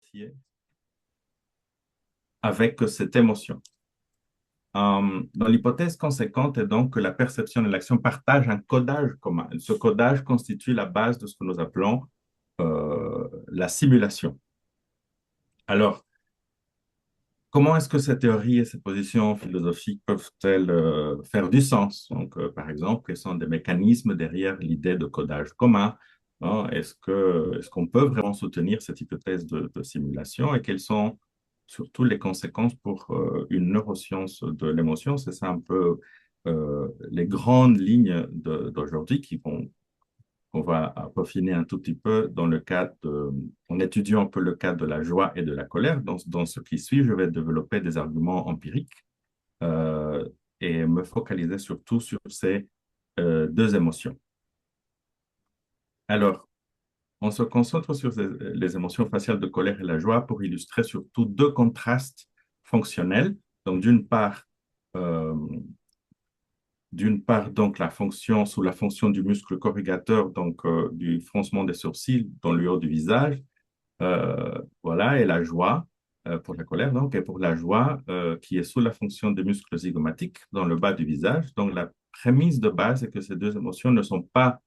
associé avec cette émotion. Dans l'hypothèse conséquente est donc que la perception et l'action partagent un codage commun. Ce codage constitue la base de ce que nous appelons la simulation. Alors, comment est-ce que ces théories et ces positions philosophiques peuvent-elles faire du sens? Donc, par exemple, quels sont des mécanismes derrière l'idée de codage commun? Hein? Est-ce qu'on peut vraiment soutenir cette hypothèse de simulation et quelles sont surtout les conséquences pour une neuroscience de l'émotion? C'est ça un peu les grandes lignes d'aujourd'hui qu'on va peaufiner un tout petit peu en étudiant un peu le cas de la joie et de la colère. Dans ce qui suit, je vais développer des arguments empiriques euh, et me focaliser surtout sur ces deux émotions. Alors, on se concentre sur les émotions faciales de colère et la joie pour illustrer surtout deux contrastes fonctionnels. Donc, euh, donc, la fonction, sous la fonction du muscle corrugateur, donc du froncement des sourcils dans le haut du visage, voilà, et la joie pour la colère, donc, et pour la joie qui est sous la fonction des muscles zygomatiques dans le bas du visage. Donc, la prémisse de base est que ces deux émotions ne sont pas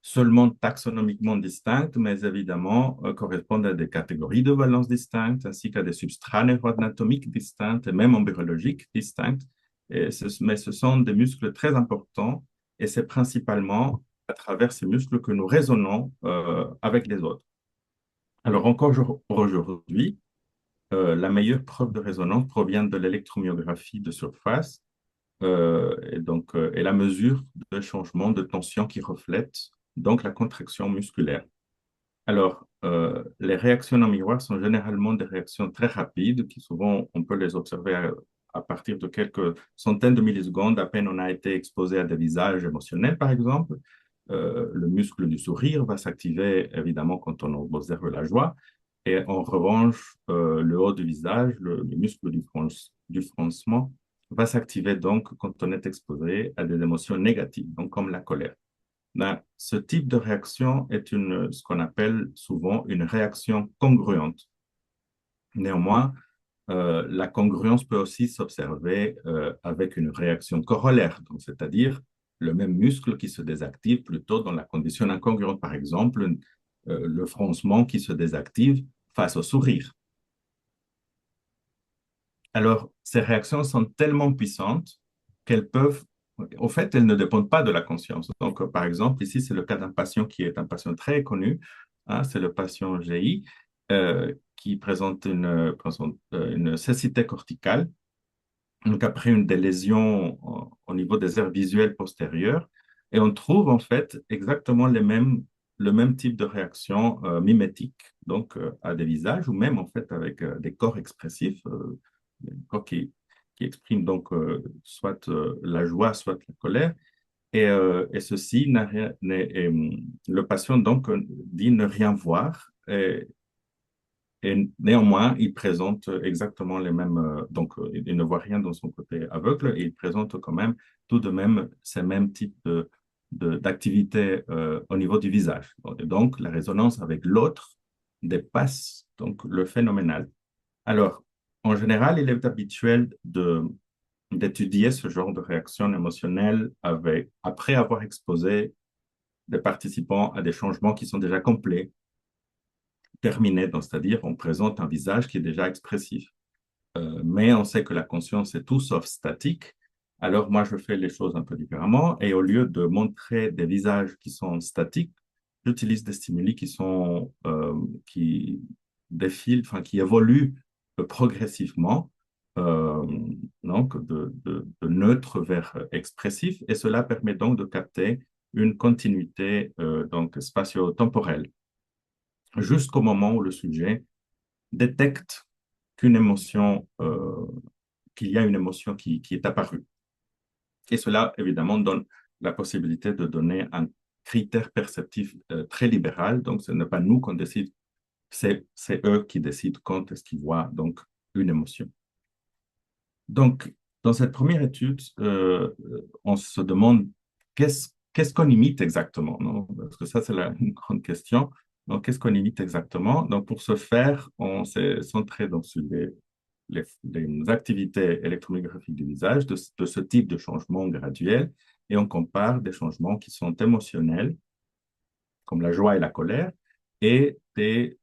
seulement taxonomiquement distinctes, mais évidemment correspondent à des catégories de valence distinctes, ainsi qu'à des substrats neuroanatomiques distincts et même embryologiques distincts. Mais ce sont des muscles très importants et c'est principalement à travers ces muscles que nous raisonnons avec les autres. Alors encore aujourd'hui, la meilleure preuve de résonance provient de l'électromyographie de surface et la mesure de changement de tension qui reflète donc la contraction musculaire. Alors, les réactions en miroir sont généralement des réactions très rapides qui souvent on peut les observer à partir de quelques centaines de millisecondes, à peine on a été exposé à des visages émotionnels, par exemple. Le muscle du sourire va s'activer évidemment quand on observe la joie. Et en revanche, le haut du visage, le muscle du froncement, va s'activer donc quand on est exposé à des émotions négatives, donc comme la colère. Ben, ce type de réaction est ce qu'on appelle souvent une réaction congruente. Néanmoins, la congruence peut aussi s'observer avec une réaction corollaire, donc c'est-à-dire le même muscle qui se désactive plutôt dans la condition incongruente. Par exemple, le froncement qui se désactive face au sourire. Alors, ces réactions sont tellement puissantes qu'elles peuvent, au fait, elles ne dépendent pas de la conscience. Donc, par exemple, ici, c'est le cas d'un patient qui est un patient très connu, hein, c'est le patient GI, qui présente une cécité corticale, donc après une des lésions au niveau des aires visuelles postérieures, et on trouve en fait exactement le même type de réaction mimétique, donc à des visages ou même en fait avec des corps expressifs, des corps qui expriment donc soit la joie, soit la colère. Et ceci n'a rien, le patient donc dit ne rien voir. Et néanmoins, il présente exactement les mêmes, donc il ne voit rien dans son côté aveugle et il présente quand même tout de même ces mêmes types d'activités au niveau du visage. Et donc, la résonance avec l'autre dépasse donc le phénoménal. Alors, en général, il est habituel d'étudier ce genre de réaction émotionnelle après avoir exposé des participants à des changements qui sont déjà complets, terminé, donc c'est-à-dire on présente un visage qui est déjà expressif. Mais on sait que la conscience est tout sauf statique. Alors moi, je fais les choses un peu différemment et au lieu de montrer des visages qui sont statiques, j'utilise des stimuli qui défilent, enfin qui évoluent progressivement, euh, donc de neutre vers expressif, et cela permet donc de capter une continuité donc spatio-temporelle jusqu'au moment où le sujet détecte qu'une émotion, qu'il y a une émotion qui est apparue. Et cela, évidemment, donne la possibilité de donner un critère perceptif très libéral. Donc, ce n'est pas nous qu'on décide, c'est eux qui décident quand est-ce qu'ils voient donc une émotion. Donc, dans cette première étude, on se demande qu'est-ce qu'on imite exactement, non? Parce que ça, c'est une grande question. Donc, qu'est-ce qu'on imite exactement? Donc, pour ce faire, on s'est centré donc, sur les activités électromyographiques du visage, de ce type de changement graduel, et on compare des changements qui sont émotionnels, comme la joie et la colère, et des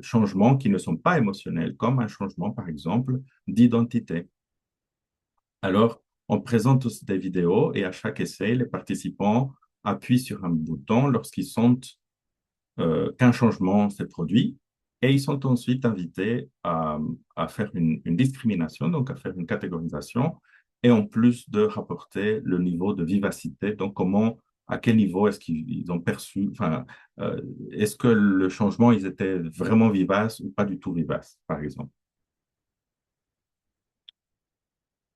changements qui ne sont pas émotionnels, comme un changement, par exemple, d'identité. Alors, on présente aussi des vidéos et à chaque essai, les participants appuient sur un bouton lorsqu'ils sentent qu'un changement s'est produit et ils sont ensuite invités à faire une discrimination, donc à faire une catégorisation et en plus de rapporter le niveau de vivacité, donc à quel niveau est-ce qu'ils ont perçu, enfin, est-ce que le changement, ils étaient vraiment vivaces ou pas du tout vivaces, par exemple.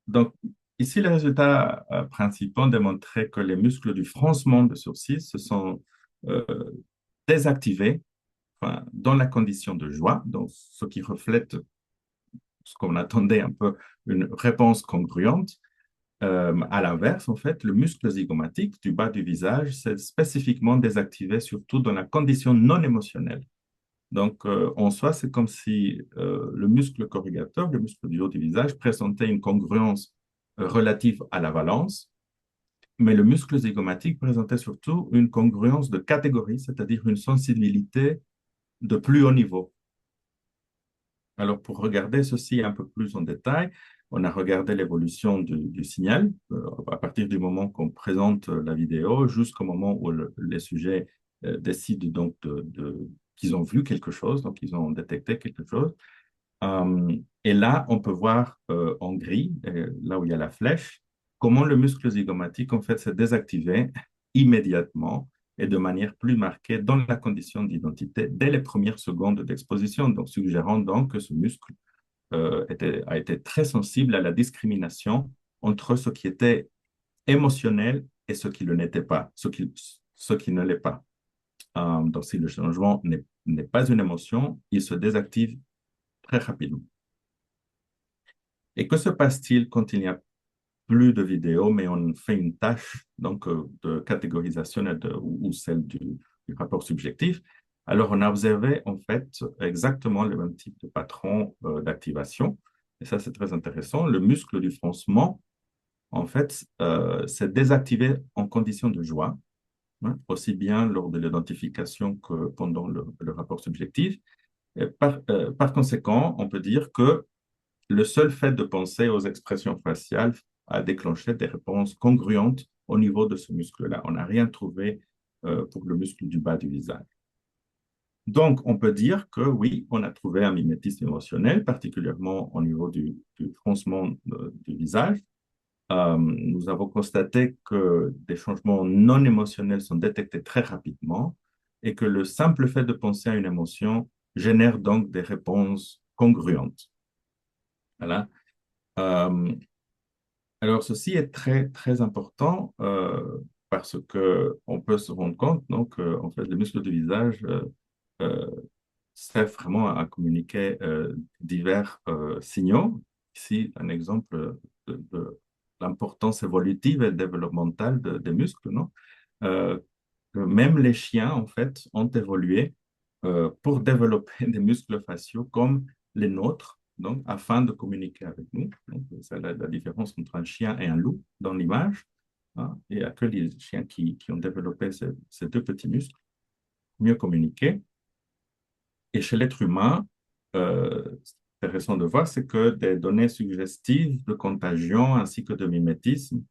Donc, ici, les résultats principaux démontraient que les muscles du froncement de sourcils se sont euh, désactivés enfin, dans la condition de joie, donc ce qui reflète ce qu'on attendait un peu, une réponse congruente. À l'inverse, en fait, le muscle zygomatique du bas du visage s'est spécifiquement désactivé, surtout dans la condition non émotionnelle. Donc, en soi, c'est comme si le muscle corrugateur, le muscle du haut du visage, présentait une congruence relative à la valence, mais le muscle zygomatique présentait surtout une congruence de catégorie, c'est-à-dire une sensibilité de plus haut niveau. Alors, pour regarder ceci un peu plus en détail, on a regardé l'évolution du signal à partir du moment qu'on présente la vidéo jusqu'au moment où les sujets décident donc qu'ils ont vu quelque chose, donc ils ont détecté quelque chose. Et là, on peut voir en gris, là où il y a la flèche, comment le muscle zygomatique en fait s'est désactivé immédiatement et de manière plus marquée dans la condition d'identité dès les premières secondes d'exposition, donc suggérant donc que ce muscle a été très sensible à la discrimination entre ce qui était émotionnel et ce qui ne l'était pas, ce qui ne l'est pas. Donc, si le changement n'est pas une émotion, il se désactive très rapidement. Et que se passe-t-il quand il n'y a plus de vidéos, mais on fait une tâche donc, de catégorisation ou celle du rapport subjectif? Alors, on a observé en fait exactement le même type de patron d'activation. Et ça, c'est très intéressant. Le muscle du froncement, en fait, s'est désactivé en condition de joie, hein, aussi bien lors de l'identification que pendant le rapport subjectif. Et par conséquent, on peut dire que le seul fait de penser aux expressions faciales a déclenché des réponses congruentes au niveau de ce muscle-là. On n'a rien trouvé pour le muscle du bas du visage. Donc, on peut dire que oui, on a trouvé un mimétisme émotionnel, particulièrement au niveau du froncement du visage. Nous avons constaté que des changements non émotionnels sont détectés très rapidement et que le simple fait de penser à une émotion génère donc des réponses congruentes. Voilà. Euh, Alors, ceci est très, très important parce que on peut se rendre compte, donc, en fait, le muscle du visage euh, sert vraiment à communiquer divers signaux. Ici, un exemple de l'importance évolutive et développementale des muscles, non? Euh, que même les chiens, en fait, ont évolué pour développer des muscles faciaux comme les nôtres, donc afin de communiquer avec nous. Donc, c'est la différence entre un chien et un loup dans l'image. Hein. Il n'y a que les chiens qui ont développé ces deux petits muscles pour mieux communiquer. Et chez l'être humain, c'est intéressant de voir, c'est que des données suggestives de contagion ainsi que de mimétisme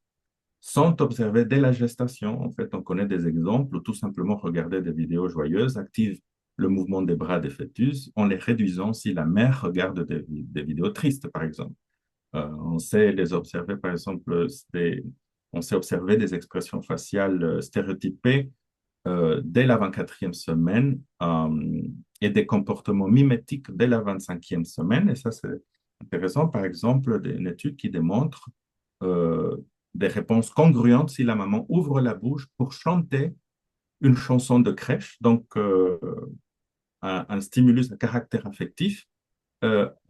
sont observées dès la gestation. En fait, on connaît des exemples où tout simplement regarder des vidéos joyeuses active le mouvement des bras des fœtus en les réduisant si la mère regarde des vidéos tristes, par exemple. On sait les observer, par exemple, on sait observer des expressions faciales stéréotypées dès la 24e semaine et des comportements mimétiques dès la 25e semaine. Et ça, c'est intéressant. Par exemple, une étude qui démontre euh, des réponses congruentes si la maman ouvre la bouche pour chanter une chanson de crèche, donc un stimulus à caractère affectif.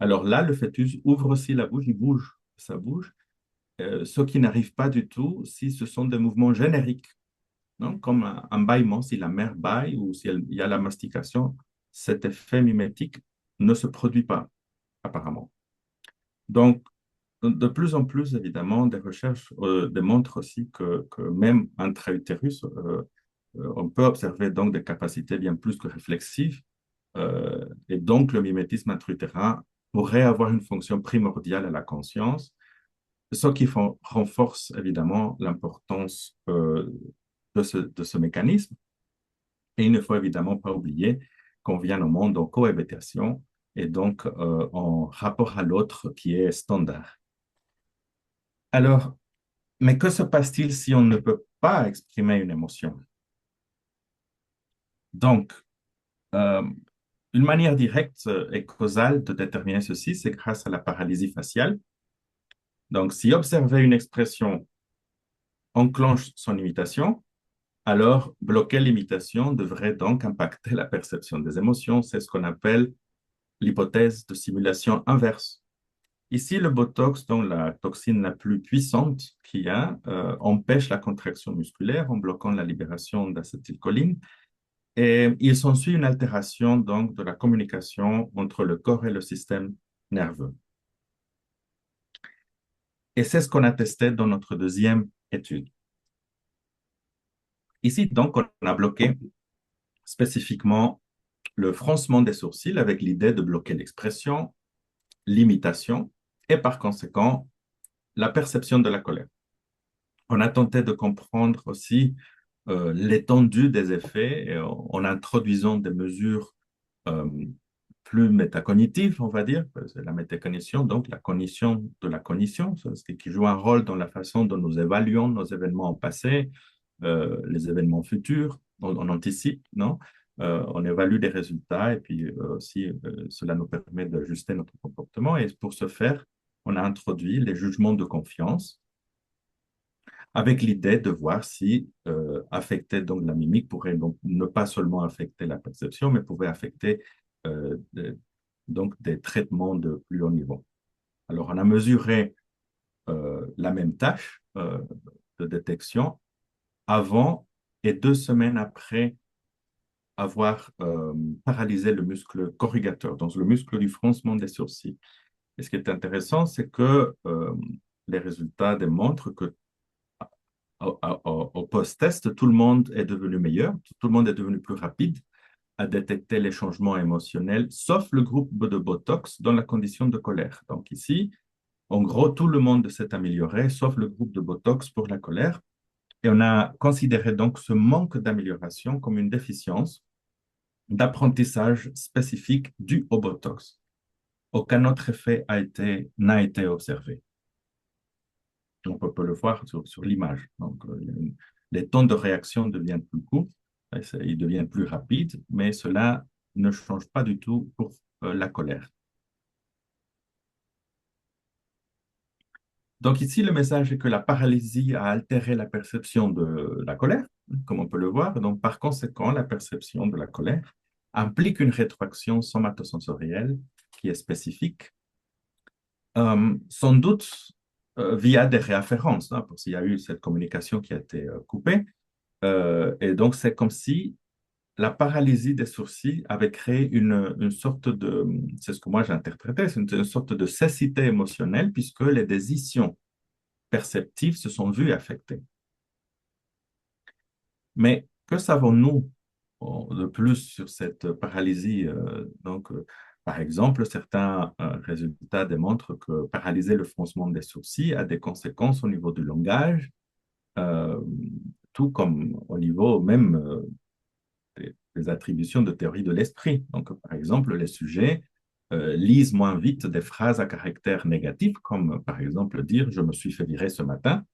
Alors là, le fœtus ouvre aussi la bouche, il bouge sa bouche, ce qui n'arrive pas du tout si ce sont des mouvements génériques non? Comme un bâillement, si la mère bâille ou s'il y a la mastication, cet effet mimétique ne se produit pas, apparemment. Donc, de plus en plus, évidemment, des recherches démontrent aussi que même intra-utérus, on peut observer donc des capacités bien plus que réflexives. Et donc, le mimétisme intra-utérin pourrait avoir une fonction primordiale à la conscience, ce qui renforce évidemment l'importance de ce mécanisme. Et il ne faut évidemment pas oublier qu'on vient au monde en cohabitation et donc en rapport à l'autre qui est standard. Alors, mais que se passe-t-il si on ne peut pas exprimer une émotion? Donc, euh, une manière directe et causale de déterminer ceci, c'est grâce à la paralysie faciale. Donc, si observer une expression enclenche son imitation, alors bloquer l'imitation devrait donc impacter la perception des émotions. C'est ce qu'on appelle l'hypothèse de simulation inverse. Ici, le Botox, dont la toxine la plus puissante qu'il y a, empêche la contraction musculaire en bloquant la libération d'acétylcholine. Et il s'ensuit une altération donc de la communication entre le corps et le système nerveux. Et c'est ce qu'on a testé dans notre deuxième étude. Ici, donc, on a bloqué spécifiquement le froncement des sourcils avec l'idée de bloquer l'expression, l'imitation et par conséquent la perception de la colère. On a tenté de comprendre aussi l'étendue des effets en introduisant des mesures euh, plus métacognitives, on va dire. C'est la métacognition, donc la cognition de la cognition, ce qui joue un rôle dans la façon dont nous évaluons nos événements passés, les événements futurs, on anticipe, non? On évalue les résultats et puis aussi cela nous permet d'ajuster notre comportement. Et pour ce faire, on a introduit les jugements de confiance avec l'idée de voir si affecter donc la mimique pourrait donc ne pas seulement affecter la perception, mais pourrait affecter euh, de- donc des traitements de plus haut niveau. Alors, on a mesuré la même tâche de détection avant et 2 semaines après avoir paralysé le muscle corrugateur, donc le muscle du froncement des sourcils. Et ce qui est intéressant, c'est que les résultats démontrent que au post-test, tout le monde est devenu meilleur, tout le monde est devenu plus rapide à détecter les changements émotionnels, sauf le groupe de Botox dans la condition de colère. Donc ici, en gros, tout le monde s'est amélioré, sauf le groupe de Botox pour la colère. Et on a considéré donc ce manque d'amélioration comme une déficience d'apprentissage spécifique dû au Botox. Aucun autre effet n'a été observé. Donc, on peut le voir sur l'image. Donc, les temps de réaction deviennent plus courts, ils deviennent plus rapides, mais cela ne change pas du tout pour la colère. Donc ici, le message est que la paralysie a altéré la perception de la colère, comme on peut le voir. Donc, par conséquent, la perception de la colère implique une rétroaction somatosensorielle qui est spécifique, sans doute via des réafférences, hein, parce qu'il y a eu cette communication qui a été coupée. Et donc, c'est comme si la paralysie des sourcils avait créé une sorte de, c'est ce que moi j'ai interprété, c'est une sorte de cécité émotionnelle puisque les décisions perceptives se sont vues affectées. Mais que savons-nous de plus sur cette paralysie par exemple, certains résultats démontrent que paralyser le froncement des sourcils a des conséquences au niveau du langage, euh, tout comme au niveau même des attributions de théorie de l'esprit. Donc, par exemple, les sujets lisent moins vite des phrases à caractère négatif, comme par exemple dire je me suis fait virer ce matin,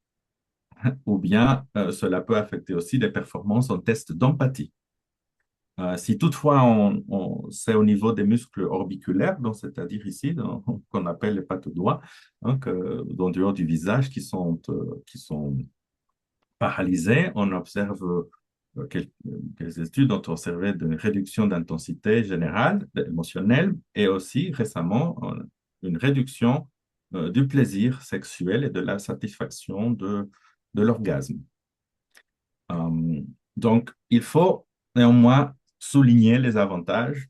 ou bien cela peut affecter aussi des performances en test d'empathie. Si toutefois c'est au niveau des muscles orbiculaires, donc c'est-à-dire ici, qu'on appelle les pattes de doigts, donc, dans du haut du visage qui sont paralysés, on observe quelques études ont observé une réduction d'intensité générale, émotionnelle, et aussi récemment une réduction du plaisir sexuel et de la satisfaction de l'orgasme. Euh, donc, il faut néanmoins souligner les avantages.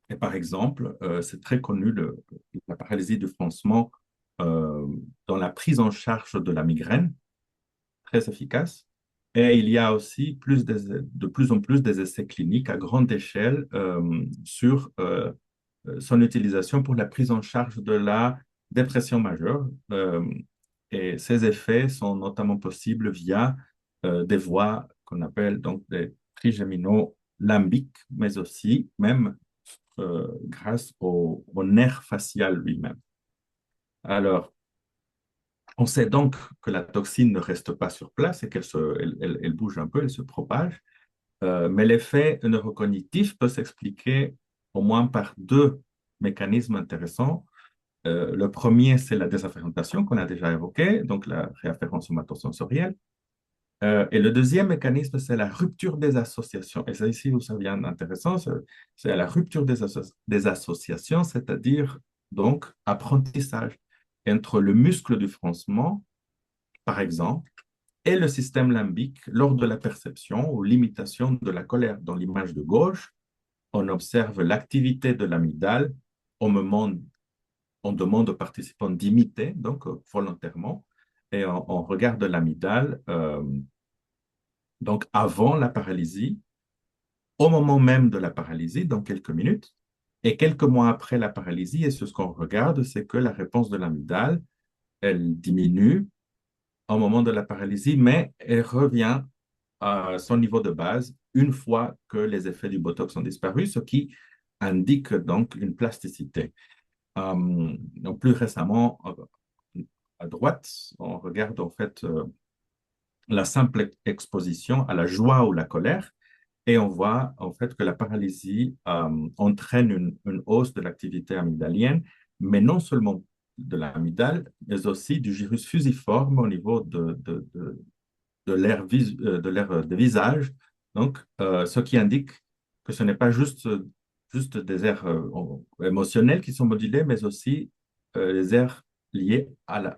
Et par exemple, c'est très connu, la paralysie du froncement euh, dans la prise en charge de la migraine, très efficace. Et il y a aussi de plus en plus des essais cliniques à grande échelle sur son utilisation pour la prise en charge de la dépression majeure. Et ces effets sont notamment possibles via des voies qu'on appelle donc des trigéminaux lambiques, mais aussi même grâce au nerf facial lui-même. Alors, on sait donc que la toxine ne reste pas sur place et elle bouge un peu, elle se propage. Mais l'effet neurocognitif peut s'expliquer au moins par deux mécanismes intéressants. Le premier, c'est la désafférentation qu'on a déjà évoqué, donc la réafférence somatosensorielle. Et le deuxième mécanisme, c'est la rupture des associations. Et ça, ici, où ça vient intéressant, c'est la rupture des associations, c'est-à-dire donc apprentissage entre le muscle du froncement, par exemple, et le système limbique lors de la perception ou l'imitation de la colère. Dans l'image de gauche, on observe l'activité de l'amygdale au moment, on demande aux participants d'imiter, donc volontairement, et on regarde l'amygdale donc avant la paralysie, au moment même de la paralysie, dans quelques minutes, et quelques mois après la paralysie, et ce qu'on regarde, c'est que la réponse de l'amygdale, elle diminue au moment de la paralysie, mais elle revient à son niveau de base une fois que les effets du Botox ont disparu, ce qui indique donc une plasticité. Donc plus récemment, à droite, on regarde en fait la simple exposition à la joie ou la colère, et on voit en fait que la paralysie entraîne une hausse de l'activité amygdalienne, mais non seulement de l'amygdale, mais aussi du gyrus fusiforme au niveau de l'air de visage. Donc, ce qui indique que ce n'est pas juste des aires émotionnels qui sont modulés, mais aussi les aires liées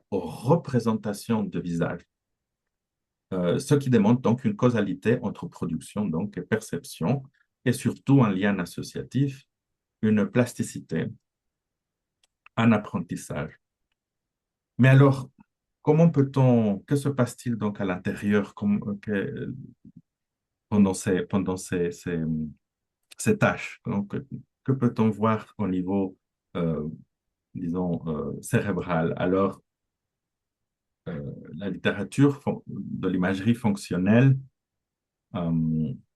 aux représentations de visage. Ce qui démontre donc une causalité entre production donc, et perception, et surtout un lien associatif, une plasticité, un apprentissage. Mais alors, que se passe-t-il donc à l'intérieur pendant ces tâches? Donc, que peut-on voir au niveau, euh, disons, cérébral? Alors, la littérature de l'imagerie fonctionnelle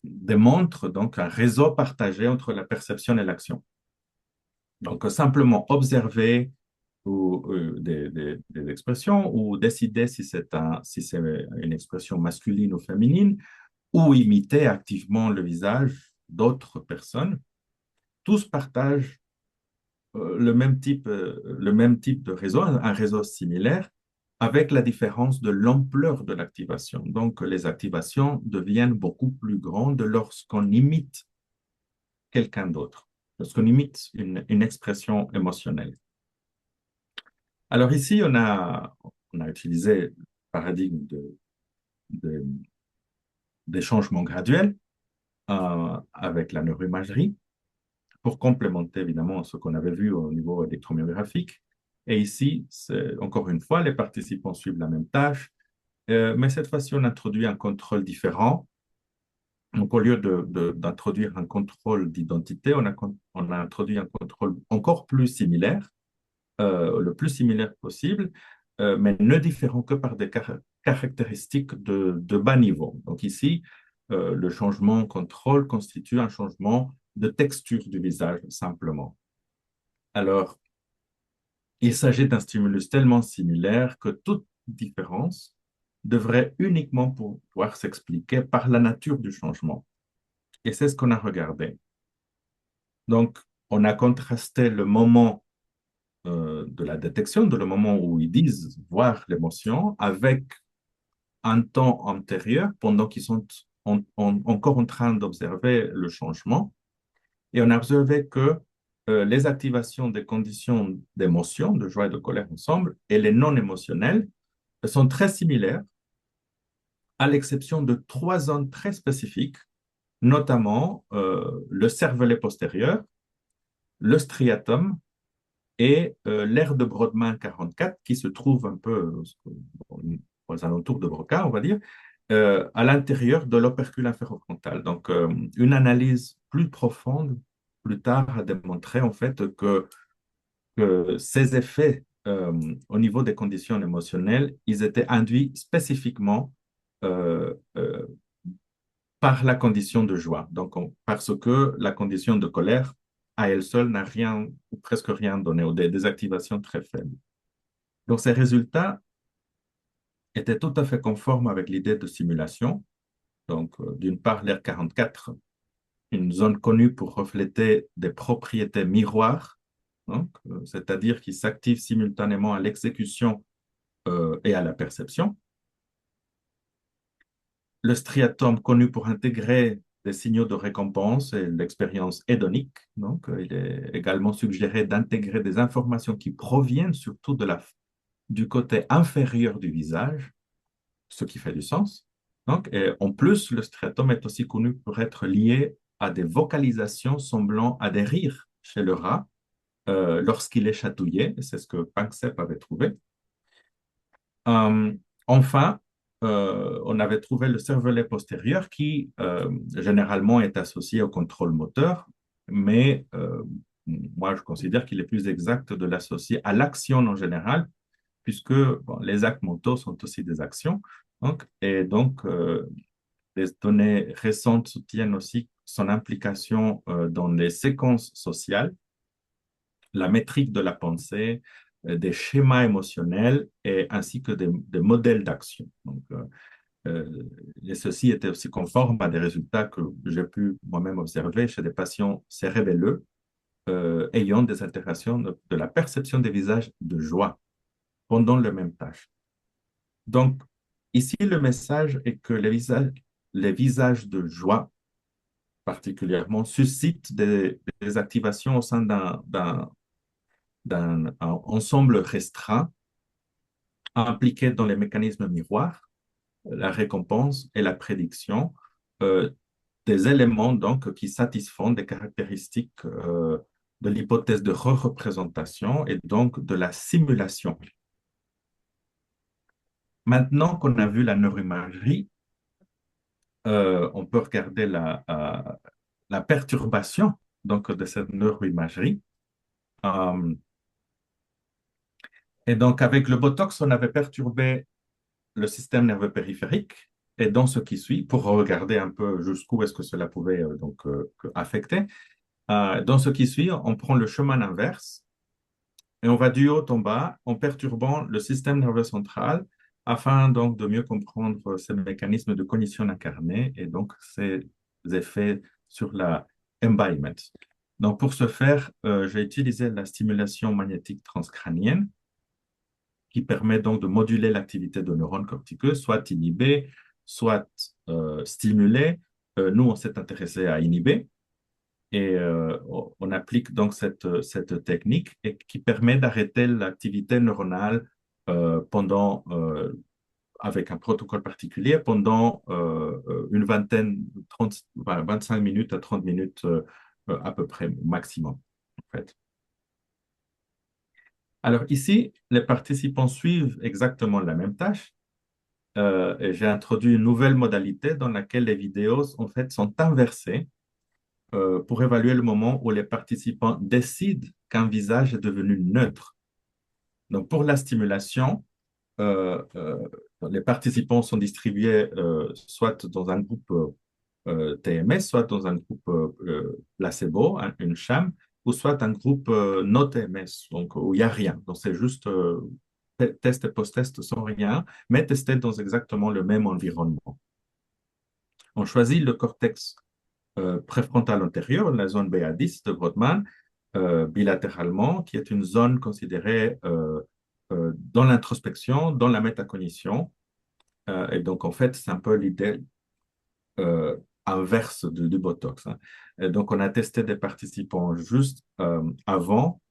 démontre donc un réseau partagé entre la perception et l'action. Donc, simplement observer des expressions ou décider si c'est une expression masculine ou féminine ou imiter activement le visage d'autres personnes, tous partagent le même type de réseau, un réseau similaire, avec la différence de l'ampleur de l'activation. Donc, les activations deviennent beaucoup plus grandes lorsqu'on imite quelqu'un d'autre, lorsqu'on imite une expression émotionnelle. Alors ici, on a utilisé le paradigme de- des changements graduels avec la neuroimagerie pour complémenter évidemment ce qu'on avait vu au niveau électromyographique. Et ici, encore une fois, les participants suivent la même tâche, mais cette fois-ci, on introduit un contrôle différent. Donc, au lieu d'introduire un contrôle d'identité, on a introduit un contrôle encore plus similaire, le plus similaire possible, mais ne différent que par des caractéristiques de bas niveau. Donc ici, le changement contrôle constitue un changement de texture du visage, simplement. Alors, il s'agit d'un stimulus tellement similaire que toute différence devrait uniquement pouvoir s'expliquer par la nature du changement. Et c'est ce qu'on a regardé. Donc, on a contrasté le moment de la détection, de le moment où ils disent voir l'émotion, avec un temps antérieur, pendant qu'ils sont encore en train d'observer le changement. Et on a observé que les activations des conditions d'émotion, de joie et de colère ensemble, et les non émotionnelles sont très similaires à l'exception de trois zones très spécifiques, notamment le cervelet postérieur, le striatum et l'aire de Brodmann 44, qui se trouve un peu aux alentours de Broca, on va dire, à l'intérieur de l'opercule inférofrontal. Donc, une analyse plus profonde, plus tard, a démontré en fait que ces effets au niveau des conditions émotionnelles, ils étaient induits spécifiquement euh, euh, par la condition de joie. Donc, parce que la condition de colère, à elle seule, n'a rien ou presque rien donné, ou des activations très faibles. Donc, ces résultats étaient tout à fait conformes avec l'idée de simulation. Donc, d'une part, l'air 44, une zone connue pour refléter des propriétés miroirs, donc, c'est-à-dire qui s'activent simultanément à l'exécution et à la perception. Le striatum, connu pour intégrer des signaux de récompense et l'expérience hédonique. Donc, il est également suggéré d'intégrer des informations qui proviennent surtout du côté inférieur du visage, ce qui fait du sens. Donc, et en plus, le striatum est aussi connu pour être lié à des vocalisations semblant à des rires chez le rat lorsqu'il est chatouillé. C'est ce que Panksepp avait trouvé. Euh, enfin, on avait trouvé le cervelet postérieur qui généralement est associé au contrôle moteur, mais moi je considère qu'il est plus exact de l'associer à l'action en général, puisque bon, les actes mentaux sont aussi des actions. Et donc, les données récentes soutiennent aussi son implication dans les séquences sociales, la métrique de la pensée, des schémas émotionnels et ainsi que des modèles d'action. Donc, et ceci était aussi conforme à des résultats que j'ai pu moi-même observer chez des patients cérébelleux ayant des altérations de la perception des visages de joie pendant le même tâche. Donc, ici, le message est que les visages de joie particulièrement suscitent des activations au sein d'un ensemble restreint impliqué dans les mécanismes miroirs, la récompense et la prédiction, euh, des éléments donc qui satisfont des caractéristiques de l'hypothèse de re-représentation et donc de la simulation. Maintenant qu'on a vu la neuroimagerie, on peut regarder la perturbation donc, de cette neuroimagerie. Euh, et donc, avec le Botox, on avait perturbé le système nerveux périphérique. Et dans ce qui suit, pour regarder un peu jusqu'où est-ce que cela pouvait affecter, dans ce qui suit, on prend le chemin inverse et on va du haut en bas en perturbant le système nerveux central afin donc de mieux comprendre ces mécanismes de cognition incarnée et donc ces effets sur la embodiment. Donc pour ce faire, j'ai utilisé la stimulation magnétique transcrânienne qui permet donc de moduler l'activité de neurones cortiqueux, soit inhibés, soit stimulés. Nous, on s'est intéressé à inhiber. Et on applique donc cette technique et qui permet d'arrêter l'activité neuronale avec un protocole particulier pendant une vingtaine, 30, 25 minutes à 30 minutes à peu près maximum, en fait. Alors ici, les participants suivent exactement la même tâche. Et j'ai introduit une nouvelle modalité dans laquelle les vidéos en fait sont inversées pour évaluer le moment où les participants décident qu'un visage est devenu neutre. Donc, pour la stimulation, euh, euh, les participants sont distribués soit dans un groupe TMS, soit dans un groupe placebo, une sham, ou soit un groupe no TMS, donc où il n'y a rien. Donc, c'est juste test et post-test sans rien, mais testé dans exactement le même environnement. On choisit le cortex préfrontal antérieur, la zone BA10 de Brodmann, bilatéralement, qui est une zone considérée dans l'introspection, dans la métacognition. Et donc, en fait, c'est un peu l'idée euh, inverse du Botox, hein. Et donc, on a testé des participants juste avant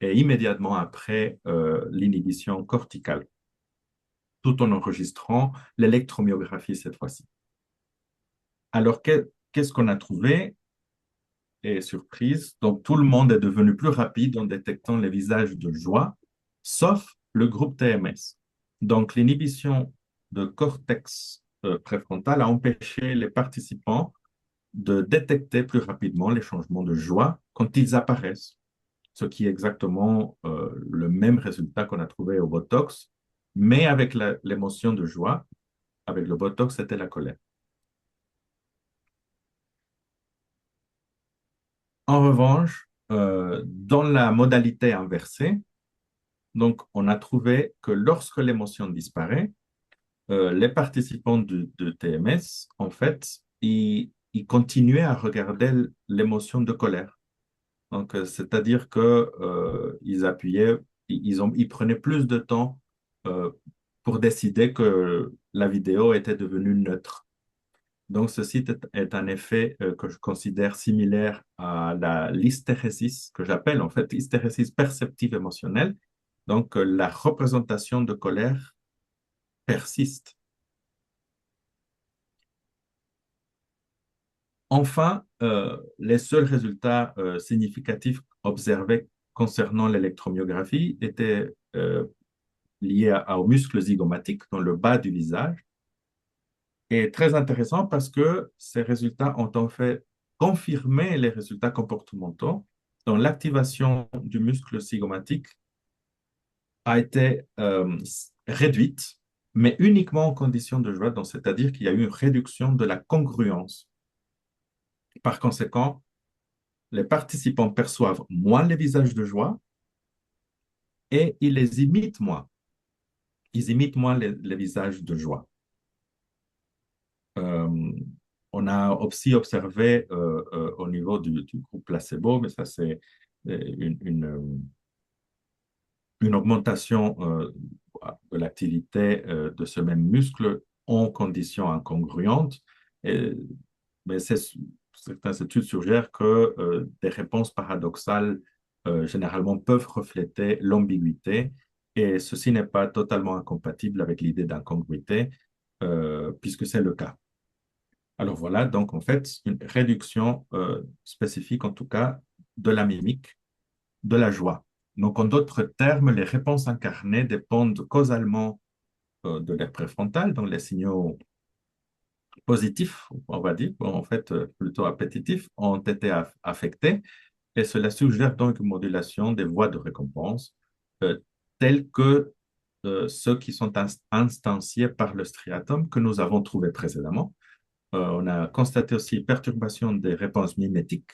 et immédiatement après l'inhibition corticale. tout en enregistrant l'électromyographie cette fois-ci. Alors, qu'est-ce qu'on a trouvé? Et surprise, donc tout le monde est devenu plus rapide en détectant les visages de joie, sauf le groupe TMS. Donc, l'inhibition de cortex préfrontal a empêché les participants de détecter plus rapidement les changements de joie quand ils apparaissent, ce qui est exactement le même résultat qu'on a trouvé au Botox, mais avec l'émotion de joie. Avec le Botox, c'était la colère. En revanche, dans la modalité inversée, donc on a trouvé que lorsque l'émotion disparaît, les participants de TMS, en fait, ils continuaient à regarder l'émotion de colère. Donc, c'est-à-dire que ils appuyaient, ils prenaient plus de temps euh, pour décider que la vidéo était devenue neutre. Donc, ceci est un effet que je considère similaire à l'hystérésis, que j'appelle en fait hystérésis perceptive émotionnelle. Donc, la représentation de colère persiste. Enfin, les seuls résultats significatifs observés concernant l'électromyographie étaient liés au muscle zygomatique dans le bas du visage. Et très intéressant parce que ces résultats ont en fait confirmé les résultats comportementaux dont l'activation du muscle zygomatique a été réduite, mais uniquement en conditions de joie, donc c'est-à-dire qu'il y a eu une réduction de la congruence. Par conséquent, les participants perçoivent moins les visages de joie et ils les imitent moins. Ils imitent moins les visages de joie. Euh, on a aussi observé au niveau du groupe placebo, mais ça c'est une augmentation de l'activité de ce même muscle en conditions incongruentes. Et, mais certaines études suggèrent que des réponses paradoxales généralement peuvent refléter l'ambiguïté et ceci n'est pas totalement incompatible avec l'idée d'incongruité puisque c'est le cas. Alors voilà, donc en fait, une réduction spécifique en tout cas de la mimique, de la joie. Donc en d'autres termes, les réponses incarnées dépendent causalement de l'air préfrontal, donc les signaux positifs, on va dire, en fait plutôt appétitifs, ont été affectés et cela suggère donc une modulation des voies de récompense euh, telles que ceux qui sont instanciés par le striatum que nous avons trouvé précédemment. On a constaté aussi perturbation des réponses mimétiques.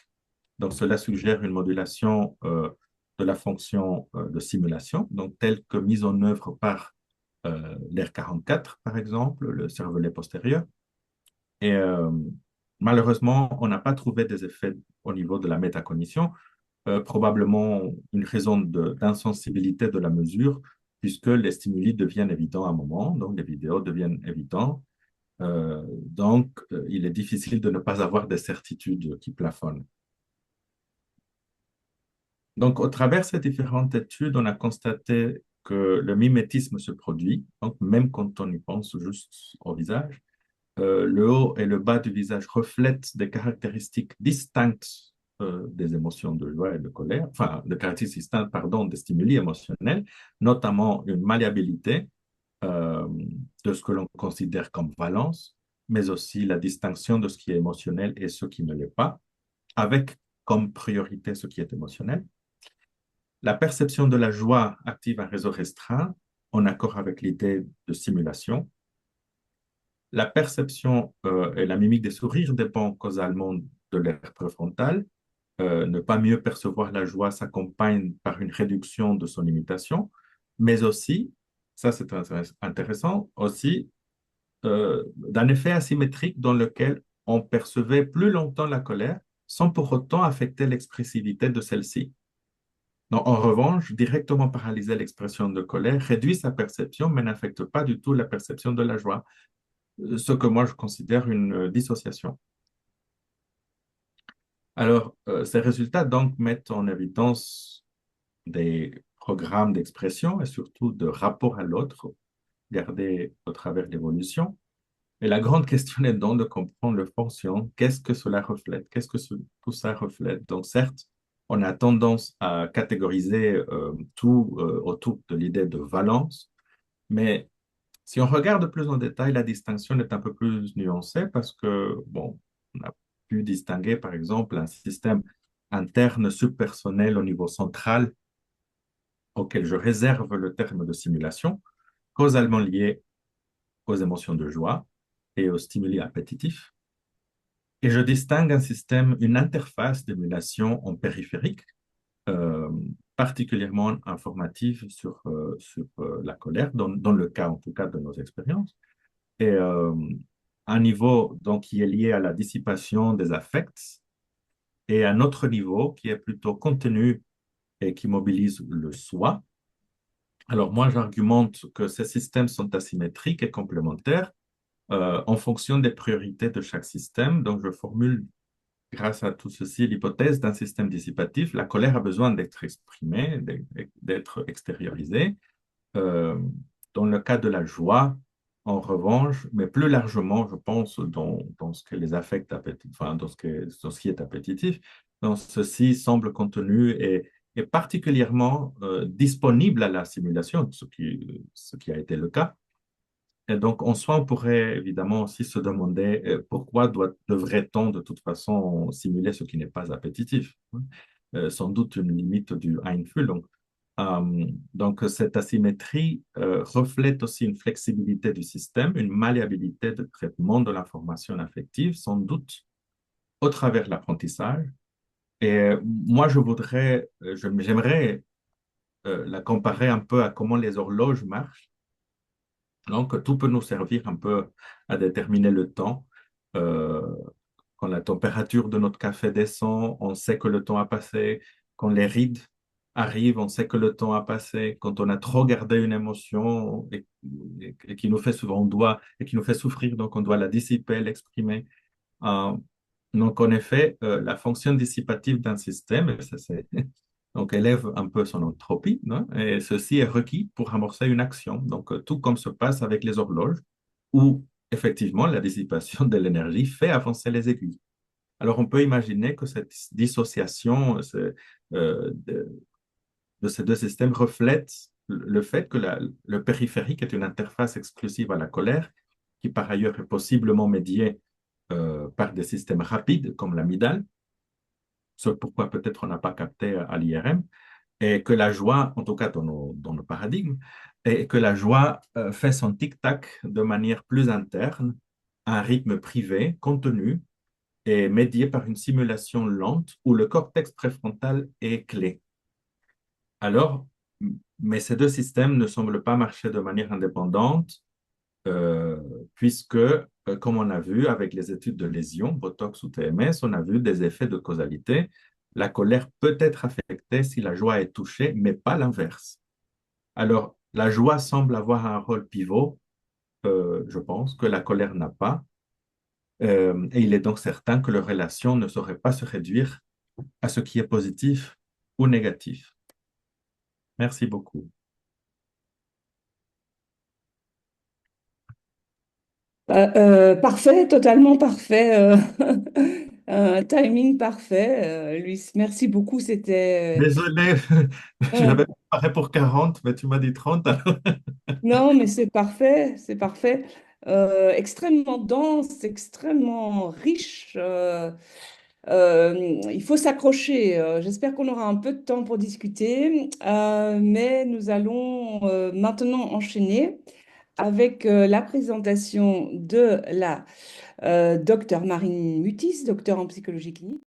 Donc, cela suggère une modulation de la fonction de simulation, donc telle que mise en œuvre par l'R44, par exemple, le cervelet postérieur. Et malheureusement, on n'a pas trouvé des effets au niveau de la métacognition, probablement une raison d'insensibilité de la mesure, puisque les stimuli deviennent évidents à un moment, donc les vidéos deviennent évidentes. Donc, il est difficile de ne pas avoir des certitudes qui plafonnent. Donc, au travers de ces différentes études, on a constaté que le mimétisme se produit, donc même quand on y pense juste au visage. Le haut et le bas du visage reflètent des caractéristiques distinctes des émotions de joie et de colère, enfin, des caractéristiques distinctes, pardon, des stimuli émotionnels, notamment une malléabilité euh, de ce que l'on considère comme valence, mais aussi la distinction de ce qui est émotionnel et ce qui ne l'est pas, avec comme priorité ce qui est émotionnel. La perception de la joie active un réseau restreint en accord avec l'idée de simulation. La perception et la mimique des sourires dépend causalement de l'air préfrontal. Ne pas mieux percevoir la joie s'accompagne par une réduction de son imitation, mais aussi, ça c'est intéressant, aussi d'un effet asymétrique dans lequel on percevait plus longtemps la colère sans pour autant affecter l'expressivité de celle-ci. Donc, en revanche, directement paralyser l'expression de colère réduit sa perception, mais n'affecte pas du tout la perception de la joie, ce que moi je considère une dissociation. Alors, ces résultats donc mettent en évidence des programmes d'expression et surtout de rapport à l'autre, regarder au travers l'évolution. Et la grande question est donc de comprendre le fonctionnement. Qu'est-ce que cela reflète? Qu'est-ce que tout ça reflète? Donc, certes, on a tendance à catégoriser tout autour de l'idée de valence, mais si on regarde plus en détail, la distinction est un peu plus nuancée parce que, bon, on a pu distinguer, par exemple, un système interne subpersonnel au niveau central auquel je réserve le terme de simulation, causalement lié aux émotions de joie et aux stimuli appétitifs. Et je distingue un système, une interface d'émulation en périphérique, euh, particulièrement informative sur la colère, dans le cas en tout cas de nos expériences. Et un niveau donc, qui est lié à la dissipation des affects et un autre niveau qui est plutôt contenu et qui mobilise le soi. Alors moi, j'argumente que ces systèmes sont asymétriques et complémentaires en fonction des priorités de chaque système. Donc je formule, grâce à tout ceci, l'hypothèse d'un système dissipatif. La colère a besoin d'être exprimée, d'être extériorisée. Euh, dans le cas de la joie, en revanche, mais plus largement, je pense, dans ce que les affects appétitifs, enfin, dans ce qui est appétitif, dans ceci semble contenu et particulièrement disponible à la simulation, ce qui a été le cas. Et donc, en soi, on pourrait évidemment aussi se demander pourquoi devrait-on de toute façon simuler ce qui n'est pas appétitif, hein. Sans doute une limite du Einfühlung. Cette asymétrie reflète aussi une flexibilité du système, une malléabilité de traitement de l'information affective, sans doute au travers de l'apprentissage. Et moi, j'aimerais la comparer un peu à comment les horloges marchent. Donc, tout peut nous servir un peu à déterminer le temps. Euh, Quand la température de notre café descend, on sait que le temps a passé. Quand les rides arrivent, on sait que le temps a passé. Quand on a trop gardé une émotion et qui nous fait souvent, et qui nous fait souffrir, donc on doit la dissiper, l'exprimer. Euh, donc, en effet, la fonction dissipative d'un système, donc élève un peu son entropie, non, et ceci est requis pour amorcer une action. Donc, tout comme se passe avec les horloges, où effectivement la dissipation de l'énergie fait avancer les aiguilles. Alors, on peut imaginer que cette dissociation de ces deux systèmes reflète le fait que le périphérique est une interface exclusive à la colère, qui par ailleurs est possiblement médiée par des systèmes rapides comme l'amygdale, ce pourquoi peut-être on n'a pas capté à l'IRM, et que la joie, en tout cas dans nos paradigmes, et que la joie fait son tic-tac de manière plus interne, à un rythme privé, contenu, et médié par une simulation lente où le cortex préfrontal est clé. Alors, mais ces deux systèmes ne semblent pas marcher de manière indépendante, euh, puisque, comme on a vu avec les études de lésions, Botox ou TMS, on a vu des effets de causalité. La colère peut être affectée si la joie est touchée, mais pas l'inverse. Alors, la joie semble avoir un rôle pivot, je pense, que la colère n'a pas. Et il est donc certain que leur relation ne saurait pas se réduire à ce qui est positif ou négatif. Merci beaucoup. Parfait, totalement parfait. Un timing parfait, Luis. Merci beaucoup. C'était. Désolé, je Ouais. l'avais préparé pour 40, mais tu m'as dit 30. Alors. Non, mais c'est parfait, c'est parfait. Extrêmement dense, extrêmement riche. Il faut s'accrocher. J'espère qu'on aura un peu de temps pour discuter, mais nous allons maintenant enchaîner avec la présentation de la docteure Marine Mutis, docteur en psychologie clinique.